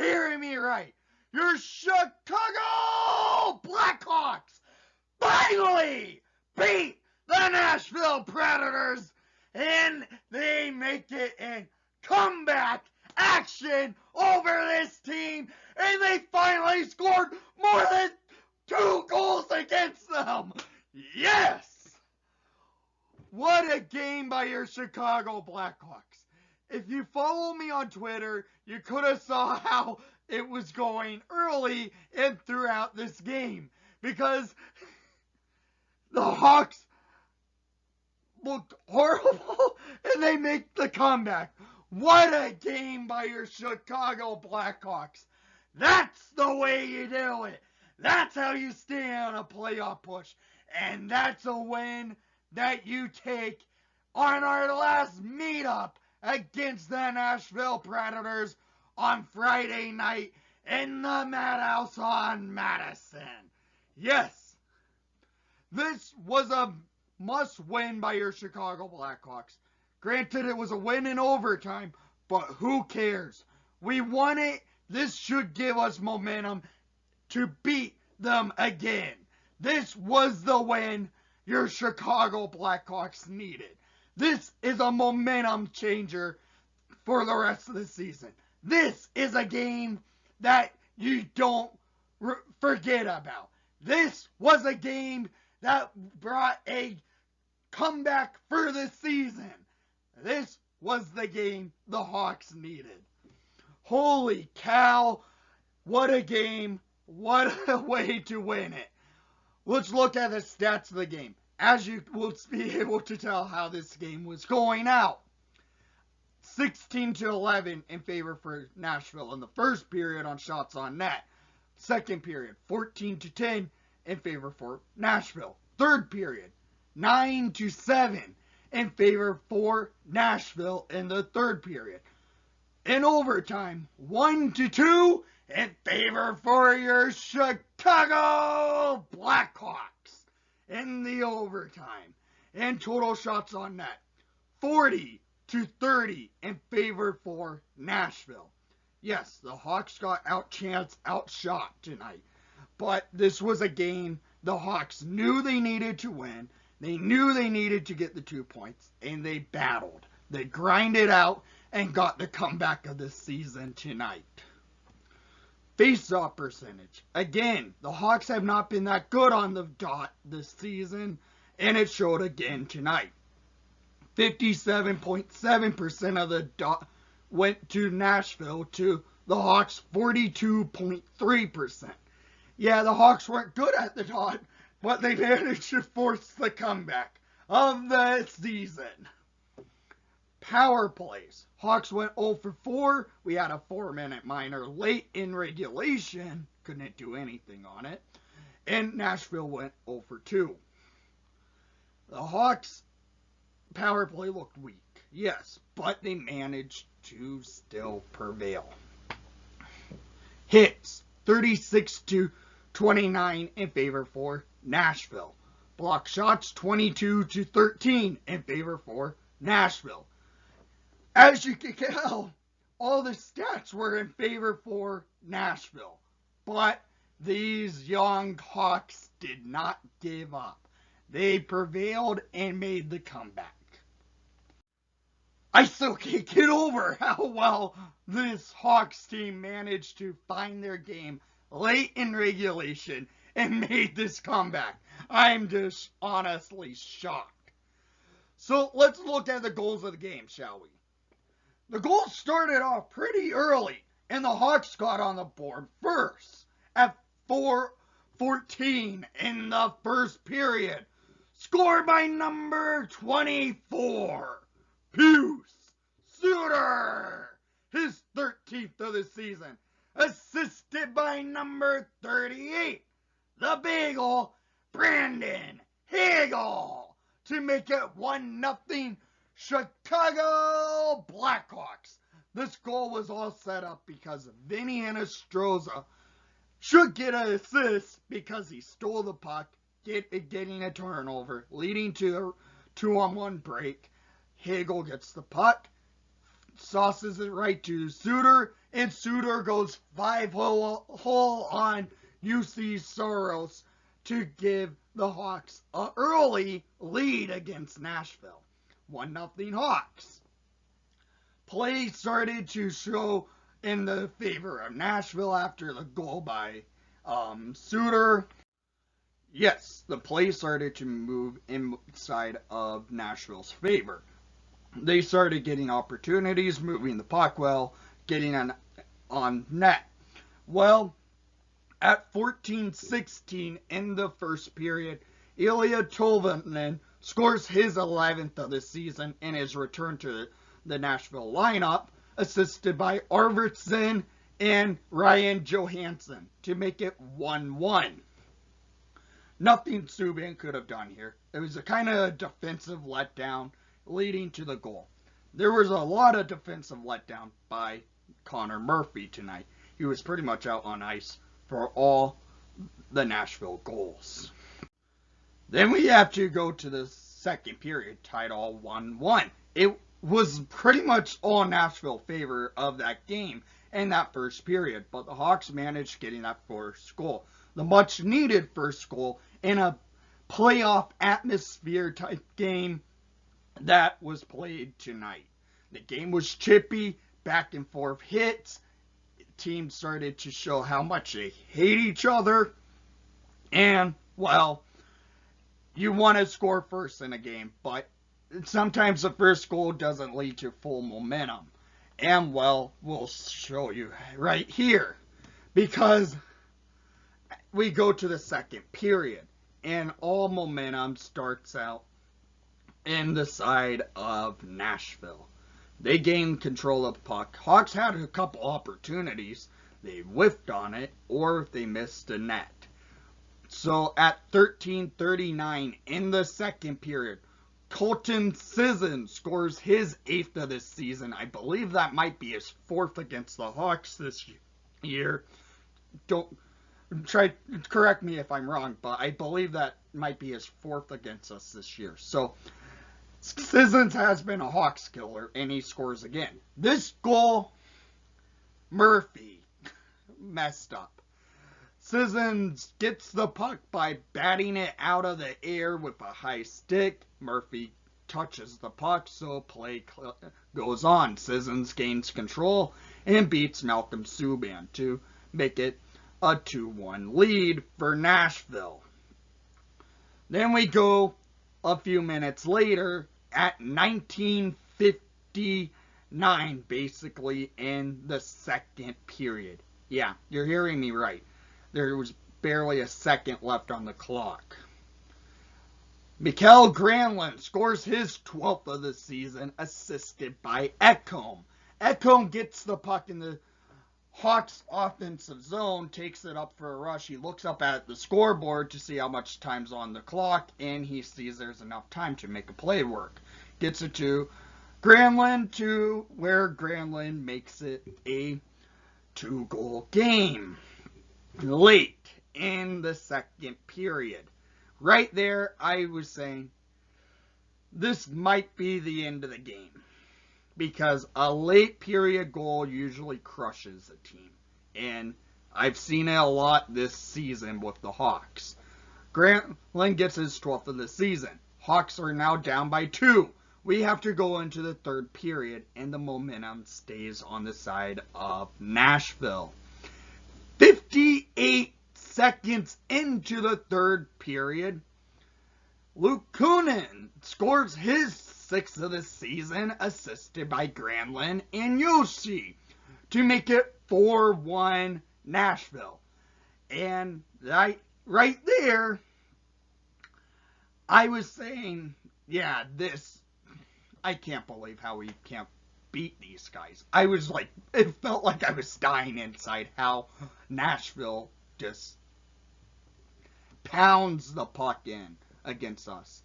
hearing me right. Your Chicago Blackhawks finally beat the Nashville Predators, and they make it in comeback action over this team, and they finally scored more than 2 goals against them. Yes! What a game by your Chicago Blackhawks. If you follow me on Twitter, you could have saw how it was going early and throughout this game, because the Hawks looked horrible and they make the comeback. What a game by your Chicago Blackhawks. That's the way you do it. That's how you stay on a playoff push. And that's a win that you take on our last meetup against the Nashville Predators on Friday night in the Madhouse on Madison. Yes, this was a must-win by your Chicago Blackhawks. Granted, it was a win in overtime, but who cares? We won it. This should give us momentum to beat them again. This was the win your Chicago Blackhawks needed. This is a momentum changer for the rest of the season. This is a game that you don't forget about. This was a game that brought a comeback for the season. This was the game the Hawks needed. Holy cow, what a game. What a way to win it. Let's look at the stats of the game, as you will be able to tell how this game was going out. 16-11 in favor for Nashville in the first period on shots on net. Second period, 14-10 in favor for Nashville. Third period, 9-7 in favor for Nashville in the third period. In overtime, 1-2 in favor for your Chicago Blackhawks in the overtime. And total shots on net, 40-30 in favor for Nashville. Yes, the Hawks got outshot tonight. But this was a game the Hawks knew they needed to win. They knew they needed to get the 2 points, and they battled. They grinded out and got the comeback of the season tonight. Face-off percentage. Again, the Hawks have not been that good on the dot this season, and it showed again tonight. 57.7% of the dot went to Nashville, to the Hawks 42.3%. Yeah, the Hawks weren't good at the dot, but they managed to force the comeback of the season. Power plays. Hawks went 0 for 4. We had a 4-minute minor late in regulation. Couldn't do anything on it. And Nashville went 0 for 2. The Hawks' power play looked weak. Yes, but they managed to still prevail. Hits. 36-29 in favor for Nashville. Block shots 22-13 in favor for Nashville. As you can tell, all the stats were in favor for Nashville. But these young Hawks did not give up. They prevailed and made the comeback. I still can't get over how well this Hawks team managed to find their game late in regulation and made this comeback. I'm just honestly shocked. So let's look at the goals of the game, shall we? The goals started off pretty early, and the Hawks got on the board first at 4:14 in the first period. Scored by number 24, Pius Suter, his 13th of the season. Assisted by number 38, the Bagel, Brandon Hagel, to make it 1-0 Chicago Blackhawks. This goal was all set up because Vinny Anastroza should get an assist because he stole the puck, getting a turnover, leading to a 2-on-1 break. Hagel gets the puck, sauces it right to Suter, and Suter goes 5-hole on UC Soros to give the Hawks an early lead against Nashville. 1-0 Hawks. Play started to show in the favor of Nashville after the goal by Suter. Yes, the play started to move inside of Nashville's favor. They started getting opportunities, moving the puck well, getting on net. Well, at 14-16 in the first period, Ilya Tolvanen scores his 11th of the season in his return to the Nashville lineup, assisted by Arvidsson and Ryan Johansson to make it 1-1. Nothing Subban could have done here. It was a kind of defensive letdown leading to the goal. There was a lot of defensive letdown by Connor Murphy tonight. He was pretty much out on ice for all the Nashville goals. Then we have to go to the second period, tied all 1-1. It was pretty much all Nashville favor of that game in that first period, but the Hawks managed getting that first goal. The much needed first goal in a playoff atmosphere type game that was played tonight. The game was chippy, back and forth hits. Teams started to show how much they hate each other. And, well, you want to score first in a game, but sometimes the first goal doesn't lead to full momentum. And, well, we'll show you right here. Because we go to the second period, and all momentum starts out in the side of Nashville. They gained control of the puck. Hawks had a couple opportunities. They whiffed on it, or they missed a net. So at 13:39 in the second period, Colton Sisson scores his 8th of the season. I believe that might be his 4th against the Hawks this year. Don't correct me if I'm wrong, but I believe that might be his 4th against us this year. So Sissons has been a Hawks killer, and he scores again. This goal, Murphy messed up. Sissons gets the puck by batting it out of the air with a high stick. Murphy touches the puck, so play goes on. Sissons gains control and beats Malcolm Subban to make it a 2-1 lead for Nashville. Then we go a few minutes later at 19:59, basically in the second period. Yeah, you're hearing me right. There was barely a second left on the clock. Mikael Granlund scores his 12th of the season, assisted by Ekholm. Ekholm gets the puck in the Hawks offensive zone, takes it up for a rush. He looks up at the scoreboard to see how much time's on the clock, and he sees there's enough time to make a play work. Gets it to Granlund, to where Granlund makes it a 2-goal game. Late in the second period. Right there, I was saying, this might be the end of the game. Because a late period goal usually crushes a team. And I've seen it a lot this season with the Hawks. Granlund gets his 12th of the season. Hawks are now down by 2. We have to go into the third period, and the momentum stays on the side of Nashville. 58 seconds into the third period, Luke Kunin scores his 6th of the season, assisted by Granlund and Yoshi, to make it 4-1 Nashville. And right there, I was saying, yeah, I can't believe how we can't beat these guys. I was like, it felt like I was dying inside how Nashville just pounds the puck in against us.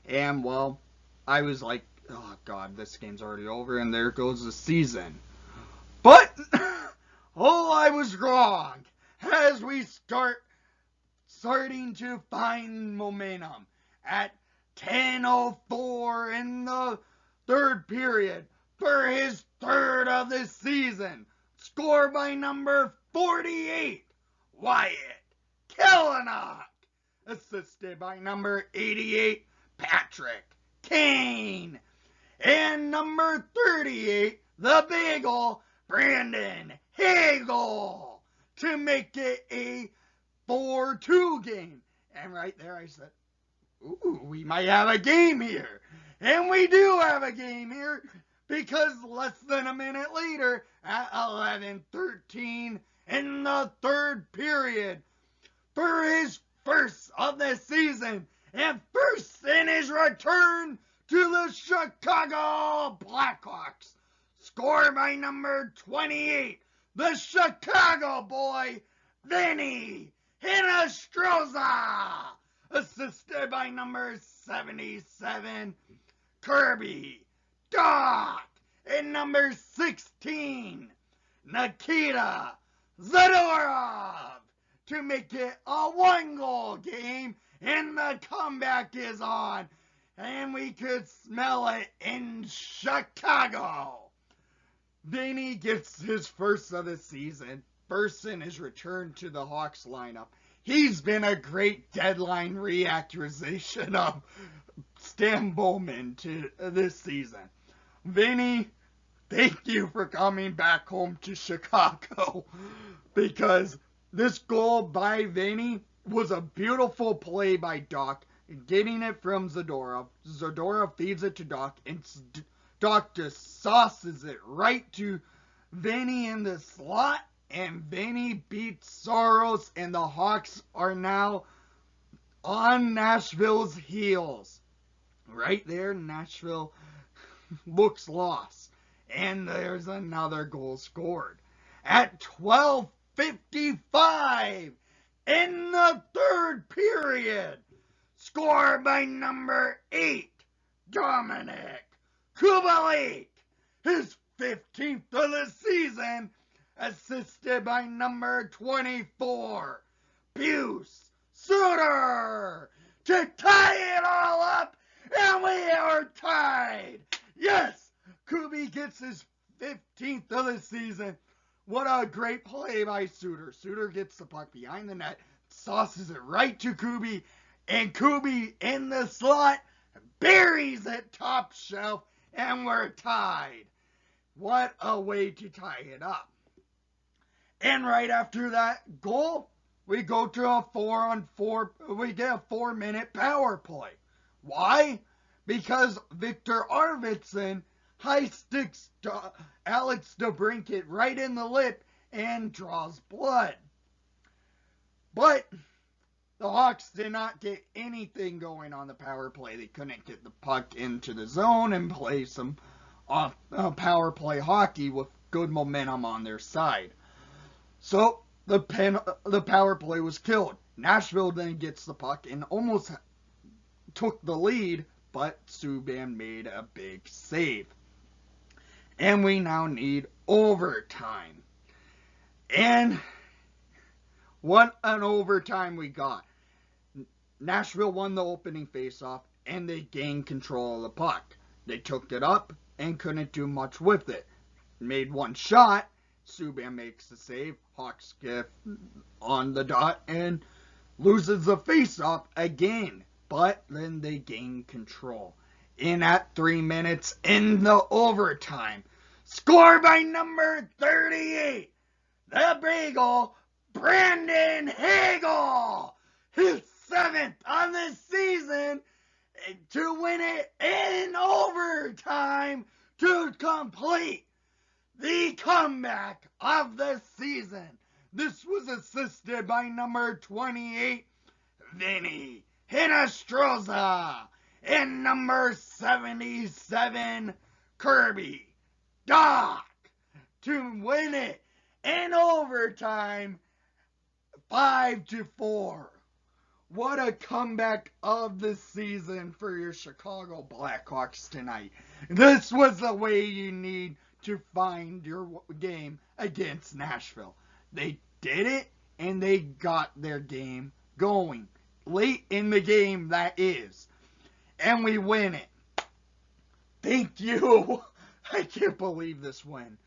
And, well, I was like, oh, God, this game's already over, and there goes the season. But, oh, I was wrong. As we starting to find momentum at 10:04 in the third period, for his 3rd of the season, Scored by number 48, Wyatt Kellenock. Assisted by number 88, Patrick Kane. And number 38, the Bagel, Brandon Hagel, to make it a 4-2 game. And right there I said, ooh, we might have a game here. And we do have a game here, because less than a minute later, at 11:13 in the third period, for his first of the season, and first in his return to the Chicago Blackhawks, scored by number 28, the Chicago boy, Vinny Hinostroza, assisted by number 77, Kirby Dach, and number 16, Nikita Zadorov, to make it a 1-goal game, and the comeback is on, and we could smell it in Chicago. Vinny gets his first of the season, first in his return to the Hawks lineup. He's been a great deadline reactivation of Stan Bowman to this season. Vinny, thank you for coming back home to Chicago, because this goal by Vinny was a beautiful play by Dach, getting it from Zadorov. Zadorov feeds it to Dach, and Dach just sauces it right to Vinny in the slot, and Vinny beats Saros, and the Hawks are now on Nashville's heels. Right there, Nashville looks lost, and there's another goal scored. At 12:55 in the third period, scored by number 8, Dominic Kubalik, his 15th of the season, assisted by number 24, Pius Suter, to tie it all up, and we are tied. Yes, Kubi gets his 15th of the season. What a great play by Suter. Suter gets the puck behind the net, sauces it right to Kubi, and Kubi in the slot buries it top shelf, and we're tied. What a way to tie it up. And right after that goal, we go to a 4-on-4, we get a 4-minute power play. Why? Because Victor Arvidsson high sticks Alex DeBrincat right in the lip and draws blood. But the Hawks did not get anything going on the power play. They couldn't get the puck into the zone and play some power play hockey with good momentum on their side. So the power play was killed. Nashville then gets the puck and almost took the lead, but Subban made a big save. And we now need overtime. And what an overtime we got. Nashville won the opening faceoff, and they gained control of the puck. They took it up and couldn't do much with it. Made one shot. Subban makes the save. Hawks get on the dot and loses the faceoff again. But then they gain control. In at 3 minutes in the overtime. Scored by number 38, the Bagel, Brandon Hagel. His 7th on the season, to win it in overtime to complete the comeback of the season. This was assisted by number 28, Vinny Hinostroza, and number 77, Kirby Dach, to win it in overtime 5-4. What a comeback of the season for your Chicago Blackhawks tonight. This was the way you need to find your game against Nashville. They did it, and they got their game going. Late in the game, that is. And we win it. Thank you. I can't believe this win.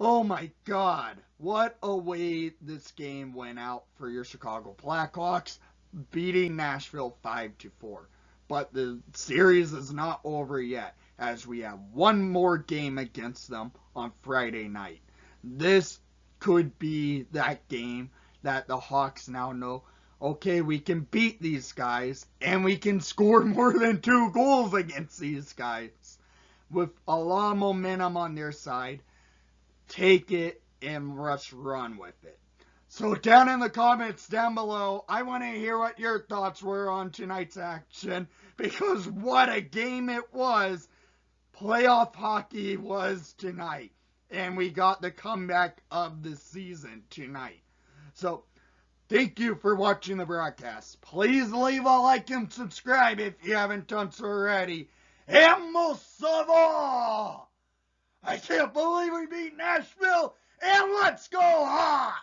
Oh my God, what a way this game went out for your Chicago Blackhawks, beating Nashville 5-4. But the series is not over yet, as we have one more game against them on Friday night. This could be that game that the Hawks now know, okay, we can beat these guys, and we can score more than 2 goals against these guys. With a lot of momentum on their side, take it and let's run with it. So down in the comments down below, I want to hear what your thoughts were on tonight's action, because what a game it was. Playoff hockey was tonight, and we got the comeback of the season tonight. So thank you for watching the broadcast. Please leave a like and subscribe if you haven't done so already. And most of all, I can't believe we beat Nashville, and let's go Hawks!